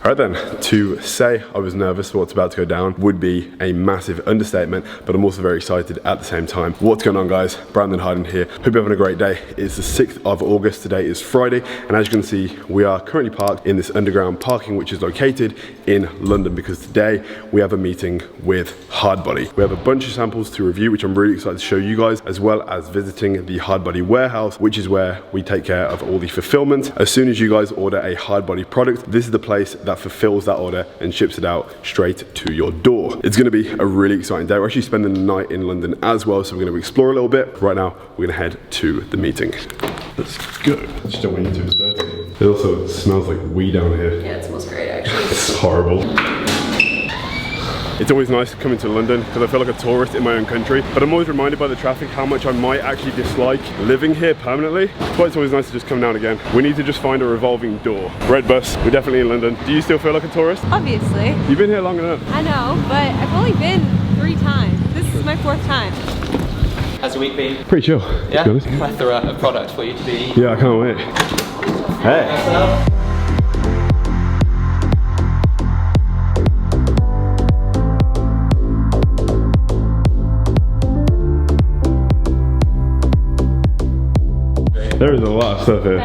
Alright then, to say I was nervous for what's about to go down would be a massive understatement, but I'm also very excited at the same time. What's going on, guys? Brandon Hayden here. Hope you're having a great day. It's the 6th of August, today is Friday, and as you can see, we are currently parked in this underground parking which is located in London, because today we have a meeting with Hardbody. We have a bunch of samples to review, which I'm really excited to show you guys, as well as visiting the Hardbody warehouse, which is where we take care of all the fulfillment. As soon as you guys order a Hardbody product, this is the place that fulfills that order and ships it out straight to your door. It's gonna be a really exciting day. We're actually spending the night in London as well, so we're gonna explore a little bit. Right now, we're gonna head to the meeting. Let's go. Just don't want you to, it's dirty. It also smells like weed down here. Yeah, it smells great actually. It's horrible. It's always nice coming to London because I feel like a tourist in my own country, but I'm always reminded by the traffic how much I might actually dislike living here permanently. But it's always nice to just come down again. We need to just find a revolving door. Red bus, we're definitely in London. Do you still feel like a tourist? Obviously. You've been here long enough. I know, but I've only been 3 times. This is my 4th time. How's the week been? Pretty chill, Yeah? to be honest. Plethora of products for you to be. Yeah, I can't wait. Hey. There is a lot of stuff here.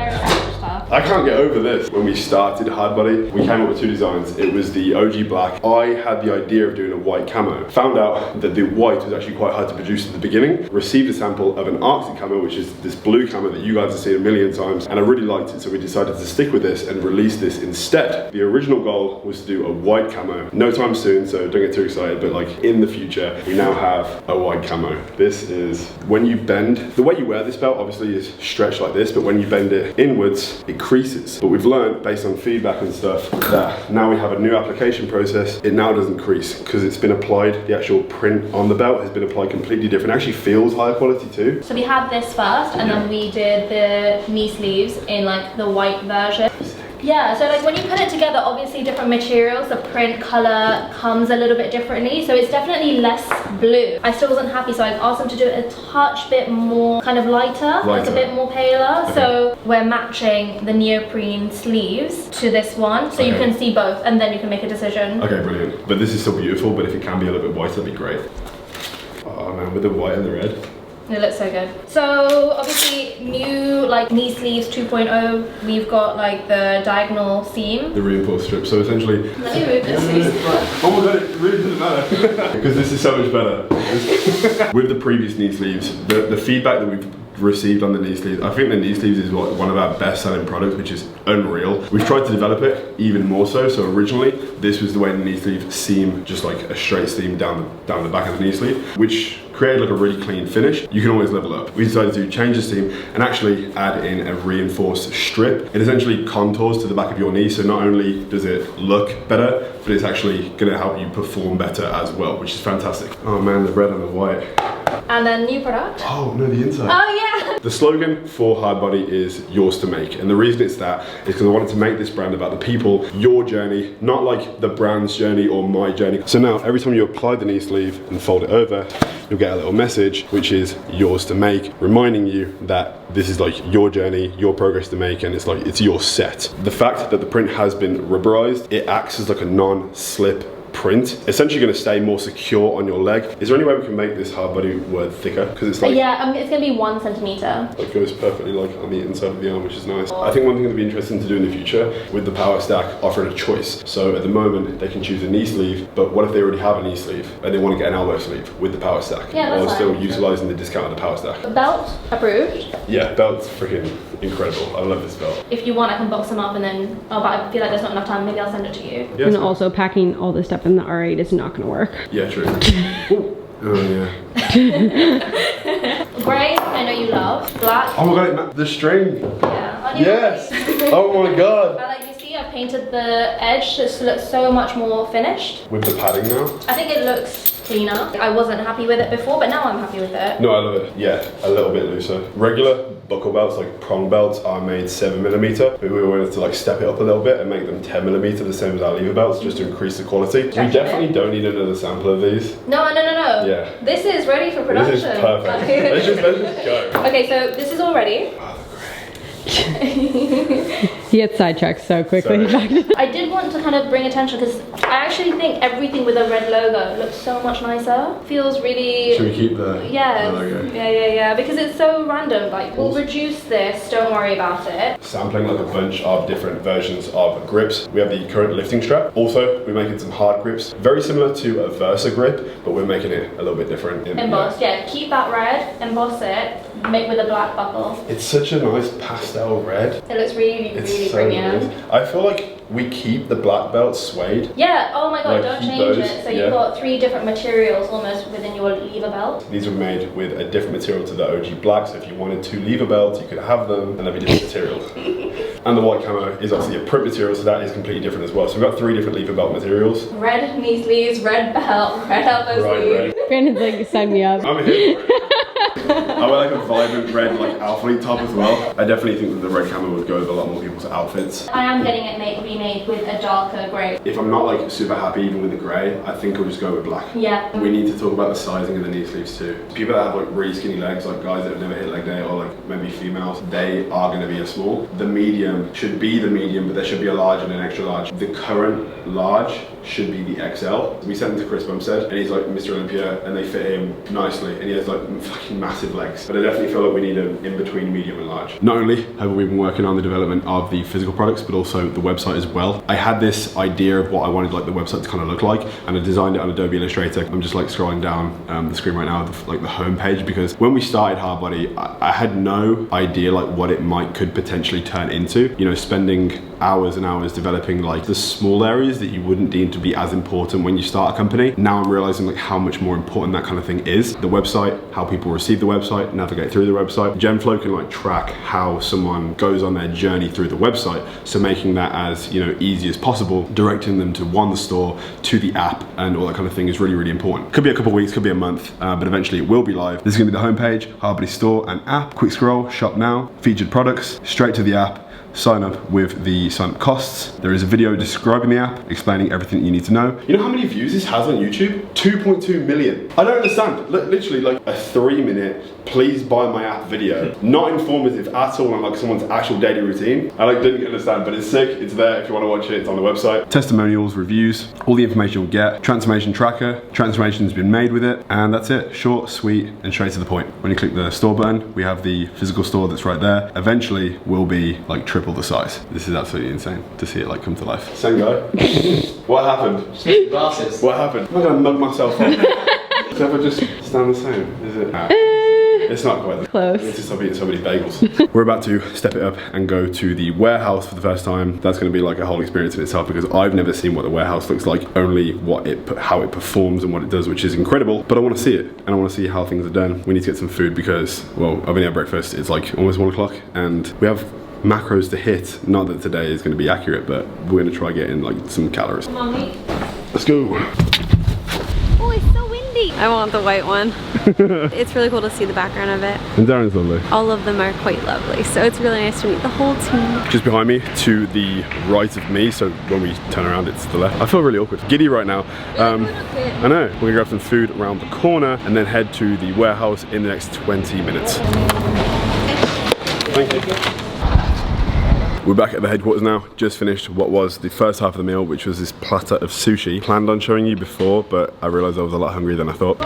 I can't get over this. When we started Hardbody, we came up with 2 designs. It was the OG black. I had the idea of doing a white camo. Found out that the white was actually quite hard to produce at the beginning. Received a sample of an Arctic camo, which is this blue camo that you guys have seen a million times, and I really liked it, so we decided to stick with this and release this instead. The original goal was to do a white camo. No time soon, so don't get too excited, but like in the future, we now have a white camo. This is, when you bend, the way you wear this belt obviously is stretched like this, but when you bend it inwards, it creases. But we've learned based on feedback and stuff that now we have a new application process. It now doesn't crease because it's been applied. The actual print on the belt has been applied completely different. It actually feels higher quality too. So we had this first, and then we did the knee sleeves in like the white version. Yeah, so like when you put it together, obviously different materials, the print color comes a little bit differently, so it's definitely less blue. I still wasn't happy, so I've asked them to do it a touch bit more kind of lighter. Like a bit more paler. Okay. So we're matching the neoprene sleeves to this one, so you can see both, and then you can make a decision. Okay, brilliant. But this is still beautiful, but if it can be a little bit white, that'd be great. Oh man, with the white and the red. It looks so good. So obviously new like knee sleeves 2.0. We've got like the diagonal seam. The reinforced strip. So essentially. Let me move this. Oh my god, it really doesn't matter. Because this is so much better. With the previous knee sleeves, the feedback that we've received on the knee sleeves, I think the knee sleeves is one of our best selling products, which is unreal. We've tried to develop it even more so. So originally, this was the way the knee sleeve seam, just like a straight seam down the back of the knee sleeve, which created like a really clean finish. You can always level up. We decided to change the seam and actually add in a reinforced strip. It essentially contours to the back of your knee, so not only does it look better, but it's actually gonna help you perform better as well, which is fantastic. Oh man, the red and the white. And then new product. Oh no, the inside. Oh yeah. The slogan for Hardbody is yours to make, and the reason it's that is because I wanted to make this brand about the people, your journey, not like the brand's journey or my journey. So now every time you apply the knee sleeve and fold it over, you'll get a little message which is yours to make, reminding you that this is like your journey, your progress to make, and it's like it's your set. The fact that the print has been rubberized, it acts as like a non-slip print, essentially going to stay more secure on your leg. Is there any way we can make this Hardbody word thicker? Because it's like, yeah, it's going to be 1 centimeter. It goes perfectly like on the inside of the arm, which is nice. I think one thing that'd be interesting to do in the future with the Power Stack, offering a choice. So at the moment they can choose a knee sleeve, but what if they already have a knee sleeve and they want to get an elbow sleeve with the Power Stack? Yeah, that's while still utilizing the discount of the Power Stack. Belt approved. Yeah, belt's freaking incredible. I love this belt. If you want, I can box them up and then, but I feel like there's not enough time, maybe I'll send it to you. Yeah, and also packing all this stuff in the R8 is not gonna work. Yeah, true. Oh yeah. Grey, I know you love. Black. Oh my god, the string. Yeah. Yes. Oh my god. But like you see, I've painted the edge to look so much more finished. With the padding now? I think it looks cleaner. I wasn't happy with it before, but now I'm happy with it. No, I love it. Yeah, a little bit looser. Regular buckle belts, like prong belts, are made 7mm, but we wanted to like step it up a little bit and make them 10mm, the same as our lever belts, just to increase the quality. We definitely don't need another sample of these. No. Yeah. This is ready for production. This is perfect. let's just go. Okay, so this is all ready. Oh, great. He gets sidetracked so quickly. I did want to kind of bring attention because I actually think everything with a red logo looks so much nicer. Feels really... Should we keep the logo? Yeah, because it's so random. Like, we'll reduce this, don't worry about it. Sampling like a bunch of different versions of grips. We have the current lifting strap. Also, we're making some hard grips. Very similar to a Versa grip, but we're making it a little bit different. Embossed, yeah. Keep that red, emboss it, make with a black buckle. It's such a nice pastel red. It looks really, really premium. Good. I feel like we keep the black belt suede. Yeah, oh my god, Like, don't keep change those, it. So yeah. you've got 3 different materials almost within your lever belt. These were made with a different material to the OG black, so if you wanted 2 lever belts, you could have them, and they'd be different materials. And the white camo is obviously a print material, so that is completely different as well. So we've got 3 different lever belt materials. Red knee sleeves, red belt, red elbow sleeve. Brandon's like, sign me up. I'm here for it. I wear like a vibrant red like athlete top as well. I definitely think that the red camo would go with a lot more people's outfits. I am getting it remade with a darker grey. If I'm not like super happy even with the grey, I think I'll just go with black. Yeah. We need to talk about the sizing of the knee sleeves too. People that have like really skinny legs, like guys that have never hit leg day, or like maybe females, they are going to be a small. The medium should be the medium, but there should be a large and an extra large. The current large should be the XL. We sent him to Chris Bumstead and he's like Mr. Olympia and they fit him nicely and he has like fucking massive legs. But I definitely feel like we need an in-between medium and large. Not only have we been working on the development of the physical products, but also the website as well. I had this idea of what I wanted like the website to kind of look like, and I designed it on Adobe Illustrator. I'm just like scrolling down the screen right now, like the home page, because when we started Hardbody, I had no idea like what it could potentially turn into. You know, spending hours and hours developing like the small areas that you wouldn't deem to be as important when you start a company. Now I'm realizing like how much more important that kind of thing is. The website, how people receive the website, navigate through the website. Genflow can like track how someone goes on their journey through the website. So making that as, you know, easy as possible, directing them to the store, to the app, and all that kind of thing is really, really important. Could be a couple of weeks, could be a month, but eventually it will be live. This is gonna be the homepage, Hardbody store and app. Quick scroll, shop now, featured products, straight to the app. Sign up with the sign up costs. There is a video describing the app, explaining everything you need to know. You know how many views this has on YouTube? 2.2 million. I don't understand. Literally like a 3-minute, please buy my app video. Not informative at all on like someone's actual daily routine. I like didn't understand, but it's sick. It's there if you want to watch it. It's on the website. Testimonials, reviews, all the information you'll get. Transformation tracker. Transformation's been made with it. And that's it. Short, sweet, and straight to the point. When you click the store button, we have the physical store that's right there. Eventually will be like triple the size. This is absolutely insane to see it like come to life. Same guy. What happened? Glasses. What happened? I'm not gonna mug myself up. So if I just stand the same, is it? It's not quite close. I need to stop eating so many bagels. We're about to step it up and go to the warehouse for the first time. That's going to be like a whole experience in itself because I've never seen what the warehouse looks like, only how it performs and what it does, which is incredible. But I want to see it and I want to see how things are done. We need to get some food because, well, I've only had breakfast. It's like almost 1 o'clock and we have macros to hit. Not that today is going to be accurate, but we're going to try getting like some calories. Come on, mate. Let's go. Oh, it's so windy. I want the white one. It's really cool to see the background of it. And Darren's lovely. All of them are quite lovely, so it's really nice to meet the whole team. Just behind me, to the right of me, so when we turn around it's to the left. I feel really awkward, giddy right now. I know, we're gonna grab some food around the corner and then head to the warehouse in the next 20 minutes. Thank you. We're back at the headquarters now, just finished what was the first half of the meal, which was this platter of sushi. Planned on showing you before, but I realized I was a lot hungrier than I thought.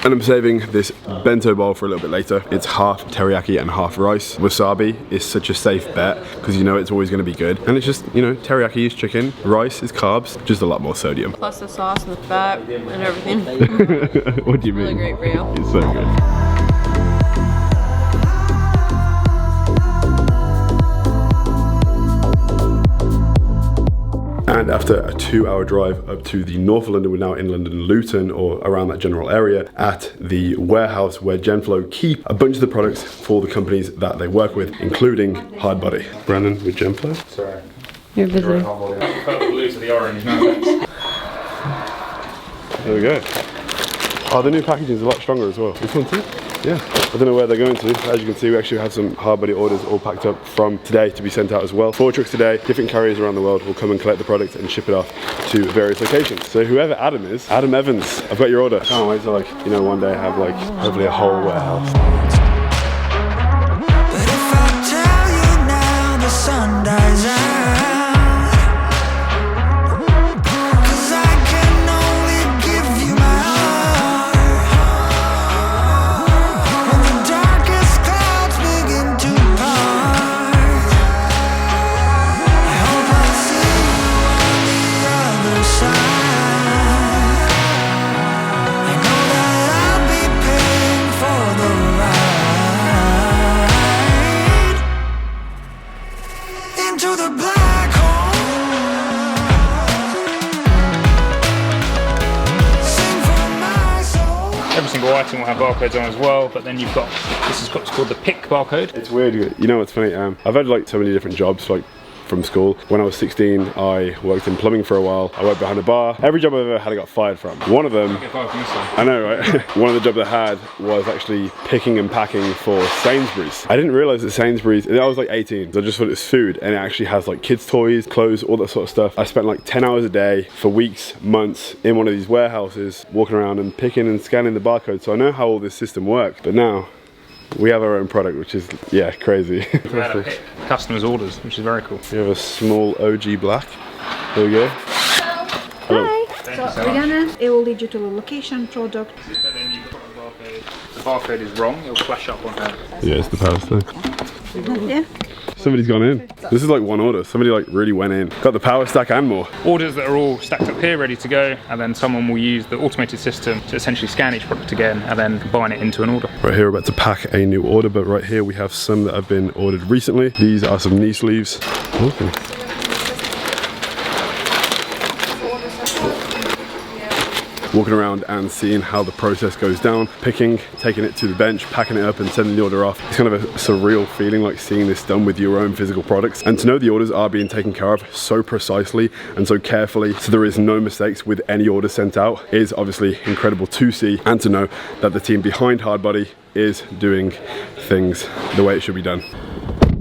And I'm saving this bento bowl for a little bit later. It's half teriyaki and half rice. Wasabi is such a safe bet because you know it's always going to be good. And it's just, you know, teriyaki is chicken, rice is carbs, just a lot more sodium. Plus the sauce and the fat and everything. What do you mean? Really great for you. It's so good. And after a 2-hour drive up to the north of London, we're now in London Luton or around that general area at the warehouse where Genflow keep a bunch of the products for the companies that they work with, including Hardbody. Brandon with Genflow. Sorry. You're busy. Cut the blue to the orange, no thanks. There we go. Oh, the new packaging is a lot stronger as well. This one too? Yeah. I don't know where they're going to. As you can see, we actually have some Hardbody orders all packed up from today to be sent out as well. 4 trucks today, different carriers around the world will come and collect the product and ship it off to various locations. So whoever Adam is, Adam Evans, I've got your order. I can't wait to like, you know, one day have like, hopefully a whole warehouse. But if I tell you now, the sun dies out. single item will have barcodes on as well, but then you've got, this is what's called the pick barcode. It's weird, you know what's funny, I've had like so many different jobs like from school. When I was 16, I worked in plumbing for a while. I worked behind a bar. Every job I've ever had I got fired from. One of them, I know, right? One of the jobs I had was actually picking and packing for Sainsbury's. I didn't realize that Sainsbury's, I was like 18, so I just thought it was food, and it actually has like kids' toys, clothes, all that sort of stuff. I spent like 10 hours a day for weeks, months in one of these warehouses, walking around and picking and scanning the barcode. So I know how all this system works, but now we have our own product, which is, yeah, crazy. We had to pick customers' orders, which is very cool. We have a small OG black. There we go. Hi. It will lead you to the location, product. But then you've got the barcode is wrong, it'll flash up on her. Yeah, it's the power stack. Yeah. Somebody's gone in. This is like one order. Somebody like really went in. Got the power stack and more. Orders that are all stacked up here, ready to go, and then someone will use the automated system to essentially scan each product again and then combine it into an order. Right here we're about to pack a new order, but right here we have some that have been ordered recently. These are some knee sleeves. Okay. Walking around and seeing how the process goes down, picking, taking it to the bench, packing it up and sending the order off. It's kind of a surreal feeling, like seeing this done with your own physical products, and to know the orders are being taken care of so precisely and so carefully, so there is no mistakes with any order sent out, is obviously incredible to see, and to know that the team behind Hardbody is doing things the way it should be done.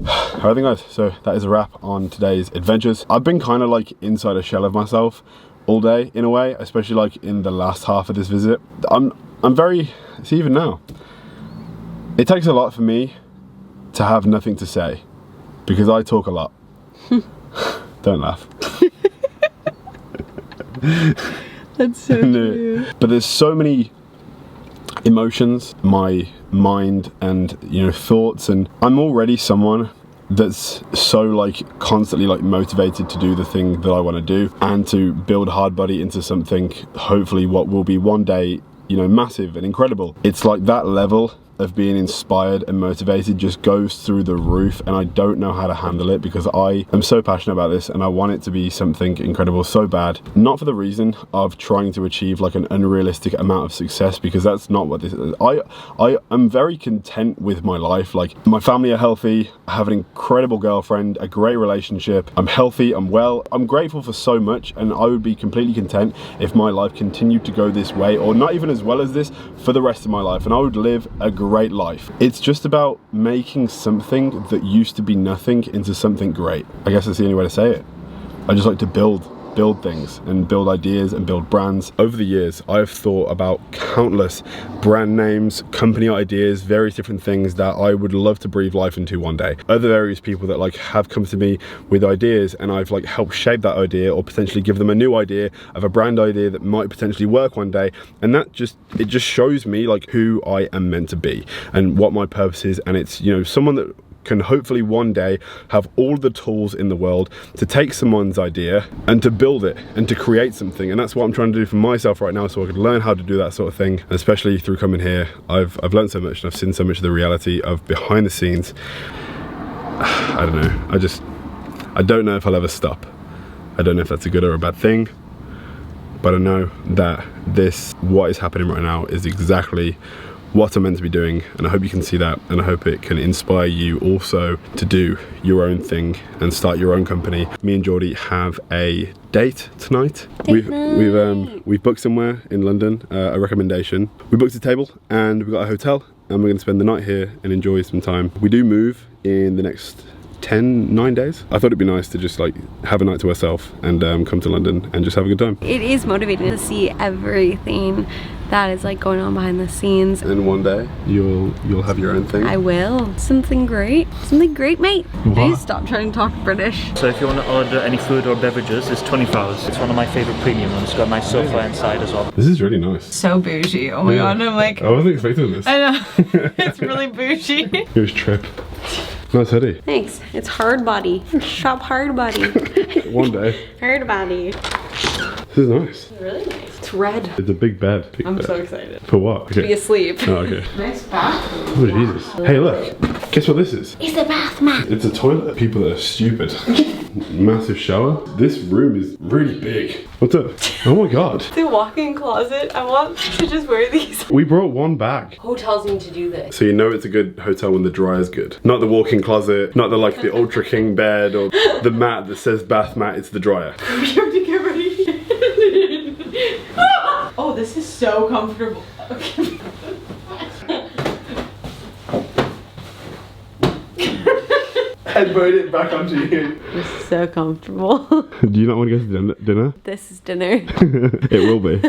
Alright then guys, so that is a wrap on today's adventures. I've been kind of like inside a shell of myself all day in a way, especially like in the last half of this visit. I'm very, see, even now, it takes a lot for me to have nothing to say because I talk a lot. Don't laugh. That's so true. But there's so many emotions, my mind and, you know, thoughts, and I'm already someone that's so like constantly like motivated to do the thing that I want to do and to build Hardbody into something, hopefully what will be one day, you know, massive and incredible. It's like that level of being inspired and motivated just goes through the roof, and I don't know how to handle it because I am so passionate about this and I want it to be something incredible so bad, not for the reason of trying to achieve like an unrealistic amount of success, because that's not what this is. I am very content with my life. Like, my family are healthy, I have an incredible girlfriend, a great relationship, I'm healthy, I'm well, I'm grateful for so much, and I would be completely content if my life continued to go this way, or not even as well as this, for the rest of my life, and I would live a great life. It's just about making something that used to be nothing into something great. I guess that's the only way to say it. I just like to build things and build ideas and build brands. Over the years, I've thought about countless brand names, company ideas, various different things that I would love to breathe life into one day. Other various people that like have come to me with ideas, and I've like helped shape that idea or potentially give them a new idea of a brand idea that might potentially work one day. And that just, it just shows me like who I am meant to be and what my purpose is. And it's, you know, someone that can hopefully one day have all the tools in the world to take someone's idea and to build it and to create something. And that's what I'm trying to do for myself right now, so I could learn how to do that sort of thing. And especially through coming here, I've learned so much and I've seen so much of the reality of behind the scenes. I don't know, I don't know if I'll ever stop. I don't know if that's a good or a bad thing, but I know that what is happening right now is exactly what I'm meant to be doing, and I hope you can see that, and I hope it can inspire you also to do your own thing and start your own company. Me and Geordie have a date tonight. We've booked somewhere in London, a recommendation. We booked a table and we got a hotel, and we're going to spend the night here and enjoy some time. We do move in the next 9 days. I thought it'd be nice to just like have a night to ourselves and come to London and just have a good time. It is motivating to see everything that is like going on behind the scenes. And one day you'll have your own thing. I will. Something great, mate. Please stop trying to talk British. So if you want to order any food or beverages, it's £20. It's one of my favorite premium ones. It's got a nice sofa inside as well. This is really nice. So bougie. Oh my god, I'm like, I wasn't expecting this. I know. It's really bougie. Here's Trip. Nice hoodie. Thanks. It's Hardbody. Shop Hardbody. One day. Hardbody. This is nice. It's really nice. It's red. It's a big bed. I'm so excited. For what? Okay. To be asleep. Oh, okay. Nice bathroom. Oh, Jesus. Hey, look. Guess what this is? It's a bath mat. It's a toilet. People that are stupid. massive shower. This room is really big. What's up? Oh my god. The walk-in closet. I want to just wear these. We brought one bag. Hotels need to do this. So you know it's a good hotel when the dryer's good. Not the walk-in closet, not the like the Ultra King bed or the mat that says bath mat, it's the dryer. We have to get ready. Oh, this is so comfortable. Okay. Headbutt it back onto you. This is so comfortable. Do you not want to go to dinner? This is dinner. It will be.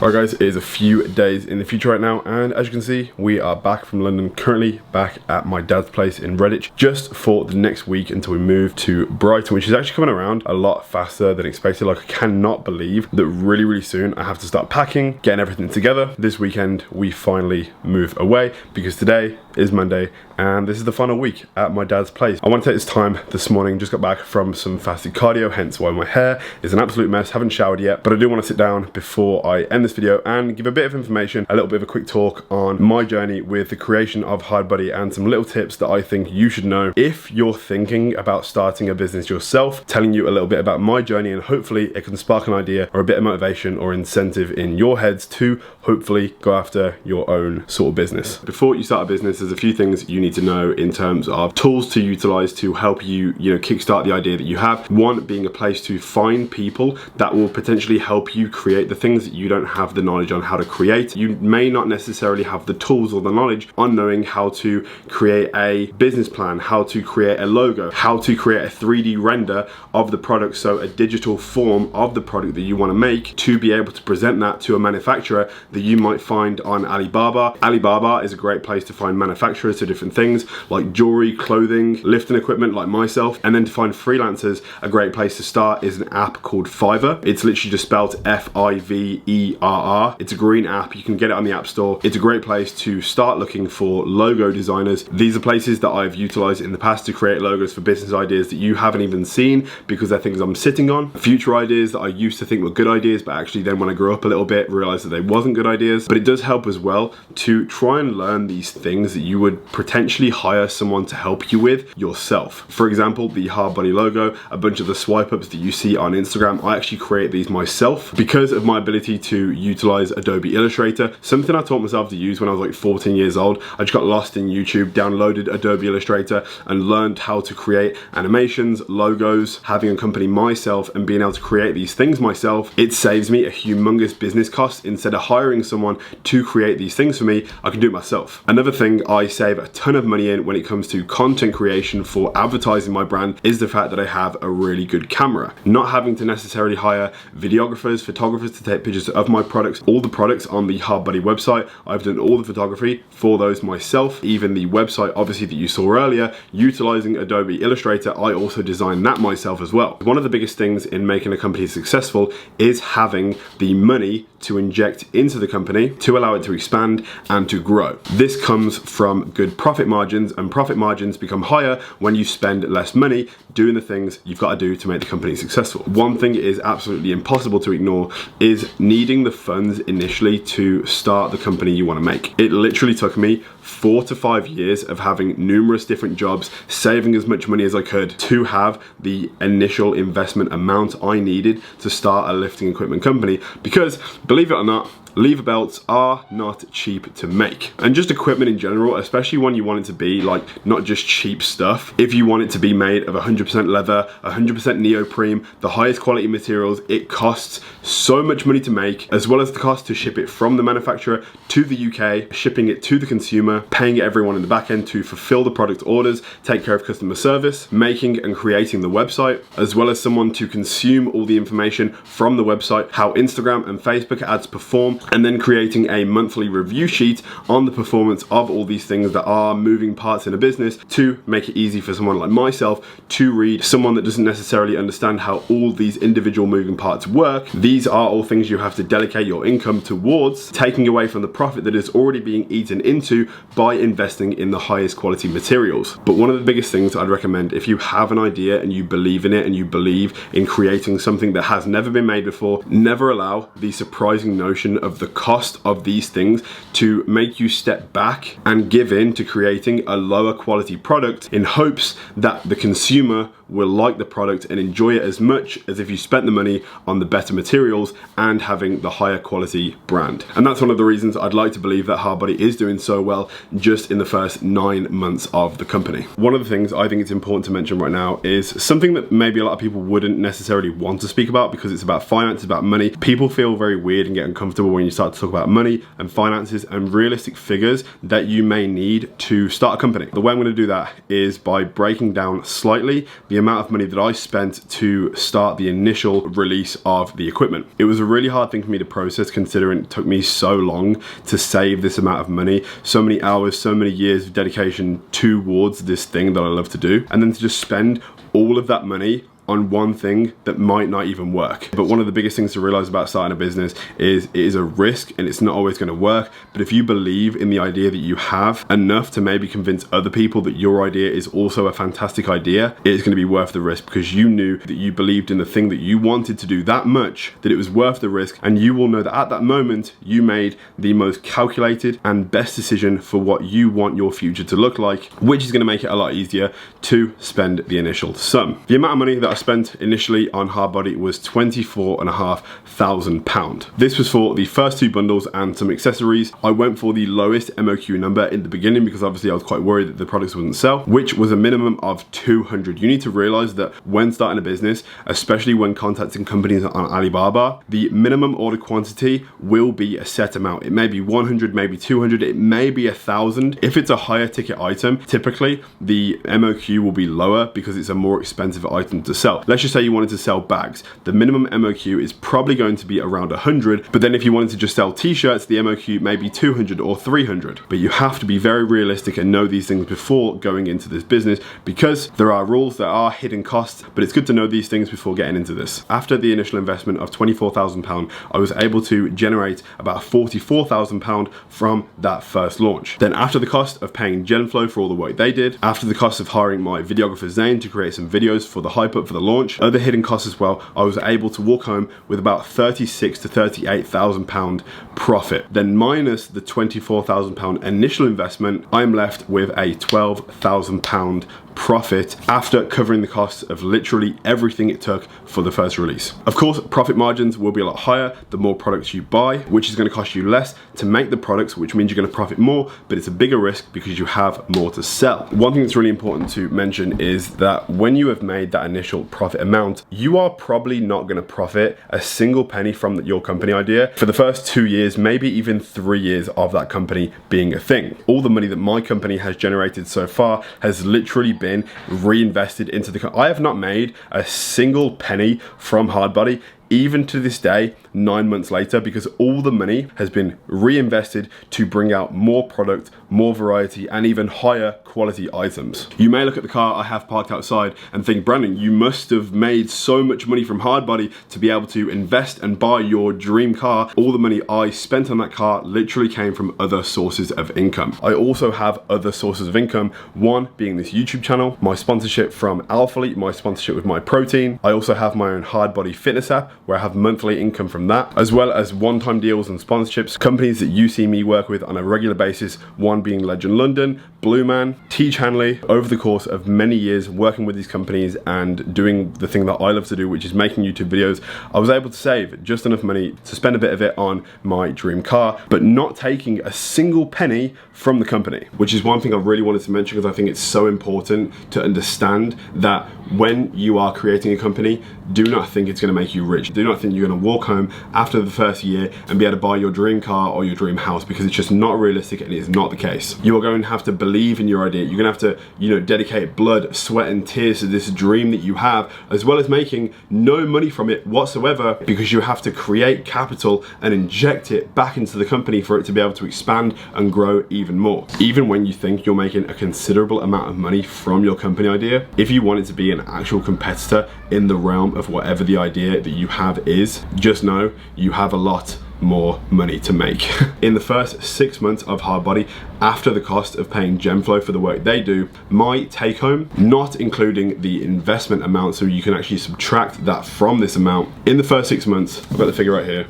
Alright guys, it is a few days in the future right now, and as you can see, we are back from London, currently back at my dad's place in Redditch, just for the next week until we move to Brighton, which is actually coming around a lot faster than expected. Like, I cannot believe that really soon I have to start packing, getting everything together. This weekend, we finally move away, because today is Monday, and this is the final week at my dad's place. I want to take this time this morning, just got back from some fasted cardio, hence why my hair is an absolute mess, haven't showered yet, but I do want to sit down before I end this video and give a bit of information, a little bit of a quick talk on my journey with the creation of Hardbody and some little tips that I think you should know if you're thinking about starting a business yourself, telling you a little bit about my journey, and hopefully it can spark an idea or a bit of motivation or incentive in your heads to hopefully go after your own sort of business. Before you start a business, there's a few things you need to know in terms of tools to utilize to help you, kickstart the idea that you have. One being a place to find people that will potentially help you create the things that you don't have the knowledge on how to create. You may not necessarily have the tools or the knowledge on knowing how to create a business plan, how to create a logo, how to create a 3D render of the product, so a digital form of the product that you want to make, to be able to present that to a manufacturer that you might find on Alibaba. Alibaba is a great place to find manufacturers to different things like jewelry, clothing, lifting equipment like myself. And then to find freelancers, a great place to start is an app called Fiverr. It's literally just spelled Fiverr. It's a green app, you can get it on the App Store. It's a great place to start looking for logo designers. These are places that I've utilized in the past to create logos for business ideas that you haven't even seen, because they're things I'm sitting on. Future ideas that I used to think were good ideas, but actually then when I grew up a little bit, realized that they wasn't good ideas. But it does help as well to try and learn these things that you would potentially hire someone to help you with yourself. For example, the Hardbody logo, a bunch of the swipe ups that you see on Instagram, I actually create these myself because of my ability to utilize Adobe Illustrator, something I taught myself to use when I was like 14 years old. I just got lost in YouTube, downloaded Adobe Illustrator and learned how to create animations, logos, having accompany myself and being able to create these things myself. It saves me a humongous business cost. Instead of hiring someone to create these things for me, I can do it myself. Another thing I save a ton of money in when it comes to content creation for advertising my brand is the fact that I have a really good camera. Not having to necessarily hire videographers, photographers to take pictures of my products. All the products on the Hardbody website, I've done all the photography for those myself. Even the website, obviously, that you saw earlier, utilizing Adobe Illustrator, I also designed that myself as well. One of the biggest things in making a company successful is having the money to inject into the company to allow it to expand and to grow. This comes from good profit margins, and profit margins become higher when you spend less money doing the things you've got to do to make the company successful. One thing is absolutely impossible to ignore is needing the funds initially to start the company you want to make. It literally took me 4 to 5 years of having numerous different jobs, saving as much money as I could to have the initial investment amount I needed to start a lifting equipment company, because believe it or not, lever belts are not cheap to make. And just equipment in general, especially when you want it to be like not just cheap stuff. If you want it to be made of 100% leather, 100% neoprene, the highest quality materials, it costs so much money to make, as well as the cost to ship it from the manufacturer to the UK, shipping it to the consumer, paying everyone in the back end to fulfill the product orders, take care of customer service, making and creating the website, as well as someone to consume all the information from the website, how Instagram and Facebook ads perform, and then creating a monthly review sheet on the performance of all these things that are moving parts in a business to make it easy for someone like myself to read, someone that doesn't necessarily understand how all these individual moving parts work. These are all things you have to dedicate your income towards, taking away from the profit that is already being eaten into by investing in the highest quality materials. But one of the biggest things I'd recommend, if you have an idea and you believe in it and you believe in creating something that has never been made before, never allow the surprising notion of the cost of these things to make you step back and give in to creating a lower quality product in hopes that the consumer will like the product and enjoy it as much as if you spent the money on the better materials and having the higher quality brand. And that's one of the reasons I'd like to believe that Hardbody is doing so well just in the first 9 months of the company. One of the things I think it's important to mention right now is something that maybe a lot of people wouldn't necessarily want to speak about because it's about finance, it's about money. People feel very weird and get uncomfortable when you start to talk about money and finances and realistic figures that you may need to start a company. The way I'm going to do that is by breaking down slightly the amount of money that I spent to start the initial release of the equipment. It was a really hard thing for me to process considering it took me so long to save this amount of money, so many hours, so many years of dedication towards this thing that I love to do, and then to just spend all of that money on one thing that might not even work. But one of the biggest things to realize about starting a business is it is a risk and it's not always going to work. But if you believe in the idea that you have enough to maybe convince other people that your idea is also a fantastic idea, it is going to be worth the risk because you knew that you believed in the thing that you wanted to do that much that it was worth the risk, and you will know that at that moment you made the most calculated and best decision for what you want your future to look like, which is going to make it a lot easier to spend the initial sum. The amount of money that I spent initially on Hardbody was £24,500. This was for the first 2 bundles and some accessories. I went for the lowest MOQ number in the beginning because obviously I was quite worried that the products wouldn't sell, which was a minimum of 200. You need to realize that when starting a business, especially when contacting companies on Alibaba, the minimum order quantity will be a set amount. It may be 100, maybe 200, it may be 1,000. If it's a higher ticket item, typically the MOQ will be lower because it's a more expensive item to sell. Let's just say you wanted to sell bags. The minimum MOQ is probably going to be around 100, but then if you wanted to just sell t-shirts, the MOQ may be 200 or 300. But you have to be very realistic and know these things before going into this business because there are rules, there are hidden costs, but it's good to know these things before getting into this. After the initial investment of £24,000, I was able to generate about £44,000 from that first launch. Then after the cost of paying Genflow for all the work they did, after the cost of hiring my videographer Zane to create some videos for the hype up for the launch, other hidden costs as well, I was able to walk home with about £36,000 to £38,000 profit. Then minus the £24,000 initial investment, I'm left with a £12,000 profit after covering the costs of literally everything it took for the first release. Of course, profit margins will be a lot higher the more products you buy, which is going to cost you less to make the products, which means you're going to profit more, but it's a bigger risk because you have more to sell. One thing that's really important to mention is that when you have made that initial profit amount, you are probably not going to profit a single penny from your company idea for the first 2 years, maybe even 3 years of that company being a thing. All the money that my company has generated so far has literally been reinvested into the company. I have not made a single penny from Hardbody even to this day, 9 months later, because all the money has been reinvested to bring out more product, more variety, and even higher quality items. You may look at the car I have parked outside and think, Brandon, you must have made so much money from Hardbody to be able to invest and buy your dream car. All the money I spent on that car literally came from other sources of income. I also have other sources of income, one being this YouTube channel, my sponsorship from Alphalete, my sponsorship with my protein. I also have my own Hardbody fitness app where I have monthly income from that, as well as one-time deals and sponsorships, companies that you see me work with on a regular basis, one being Legend London, Blue Man, T. Chanley. Over the course of many years working with these companies and doing the thing that I love to do, which is making YouTube videos, I was able to save just enough money to spend a bit of it on my dream car, but not taking a single penny from the company, which is one thing I really wanted to mention because I think it's so important to understand that when you are creating a company, do not think it's going to make you rich. Do not think you're going to walk home after the first year and be able to buy your dream car or your dream house, because it's just not realistic and it's not the case. You are going to have to believe in your idea. You're going to have to, dedicate blood, sweat and tears to this dream that you have, as well as making no money from it whatsoever, because you have to create capital and inject it back into the company for it to be able to expand and grow even more. Even when you think you're making a considerable amount of money from your company idea, if you want it to be an actual competitor in the realm of whatever the idea that you have is, just know you have a lot more money to make. In the first 6 months of Hardbody, after the cost of paying Genflow for the work they do, my take home, not including the investment amount, so you can actually subtract that from this amount, in the first 6 months, I've got the figure right here,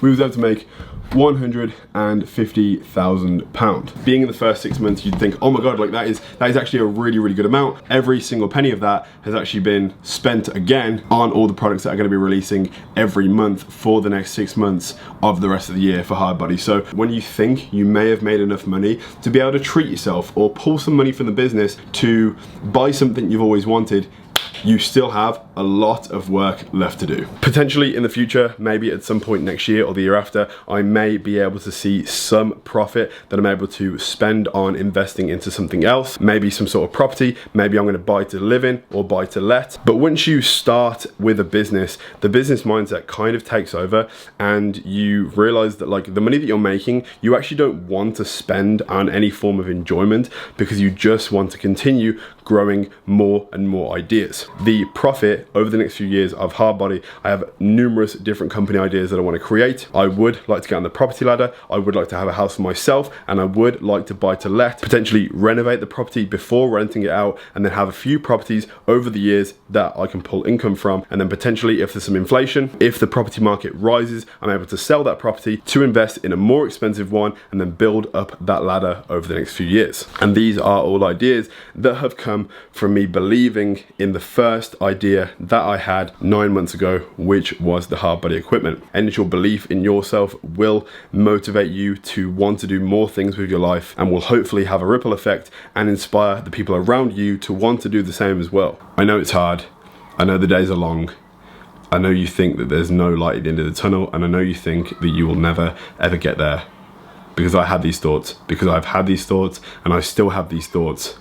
we was able to make £150,000. Being in the first 6 months, you'd think, oh my God, like that is actually a really, really good amount. Every single penny of that has actually been spent again on all the products that are gonna be releasing every month for the next 6 months of the rest of the year for Hardbody. So when you think you may have made enough money to be able to treat yourself or pull some money from the business to buy something you've always wanted, you still have a lot of work left to do. Potentially in the future, maybe at some point next year or the year after, I may be able to see some profit that I'm able to spend on investing into something else, maybe some sort of property, maybe I'm gonna buy to live in or buy to let. But once you start with a business, the business mindset kind of takes over and you realize that like the money that you're making, you actually don't want to spend on any form of enjoyment because you just want to continue growing more and more ideas. The profit over the next few years of Hardbody, I have numerous different company ideas that I want to create. I would like to get on the property ladder. I would like to have a house for myself, and I would like to buy to let, potentially renovate the property before renting it out, and then have a few properties over the years that I can pull income from. And then potentially, if there's some inflation, if the property market rises, I'm able to sell that property to invest in a more expensive one and then build up that ladder over the next few years. And these are all ideas that have come from me believing in the first idea that I had 9 months ago, which was the Hardbody equipment. Initial belief in yourself will motivate you to want to do more things with your life and will hopefully have a ripple effect and inspire the people around you to want to do the same as well. I know it's hard. I know the days are long. I know you think that there's no light at the end of the tunnel, and I know you think that you will never ever get there. Because I had these thoughts, because I've had these thoughts, and I still have these thoughts.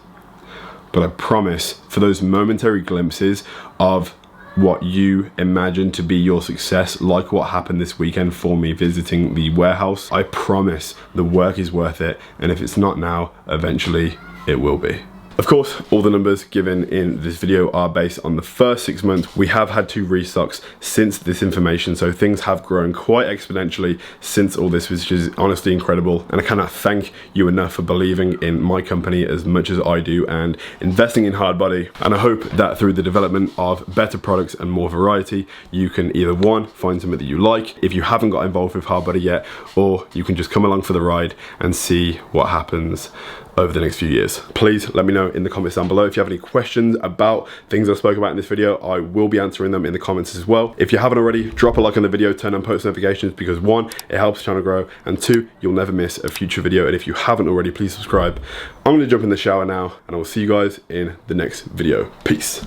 But I promise, for those momentary glimpses of what you imagine to be your success, like what happened this weekend for me visiting the warehouse, I promise the work is worth it, and if it's not now, eventually it will be. Of course, all the numbers given in this video are based on the first 6 months. We have had 2 restocks since this information, so things have grown quite exponentially since all this, which is honestly incredible. And I cannot thank you enough for believing in my company as much as I do and investing in Hardbody. And I hope that through the development of better products and more variety, you can either one, find something that you like if you haven't got involved with Hardbody yet, or you can just come along for the ride and see what happens over the next few years. Please let me know in the comments down below if you have any questions about things I spoke about in this video. I will be answering them in the comments as well. If you haven't already, drop a like on the video, turn on post notifications, because 1, it helps the channel grow, and 2, you'll never miss a future video. And if you haven't already, please subscribe. I'm gonna jump in the shower now, and I will see you guys in the next video. Peace.